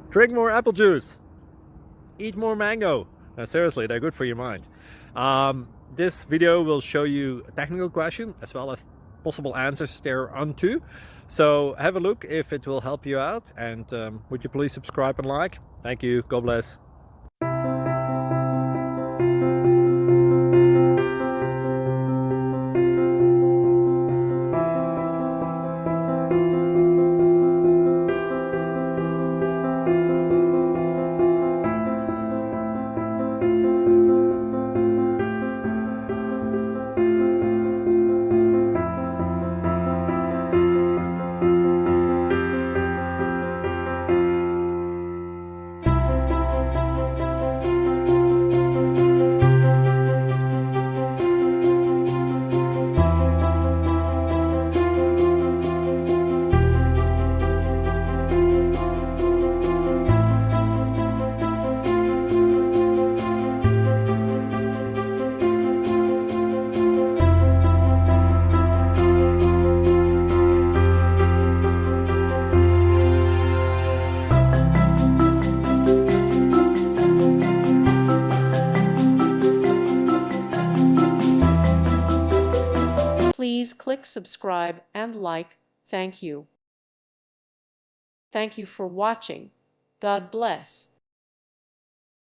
Drink more apple juice. Eat more mango. No, seriously, they're good for your mind. This video will show you a technical question as well as possible answers thereunto. So have a look if it will help you out, and would you please subscribe and like? Thank you. God bless. Please click subscribe and like. Thank you. Thank you for watching. God bless.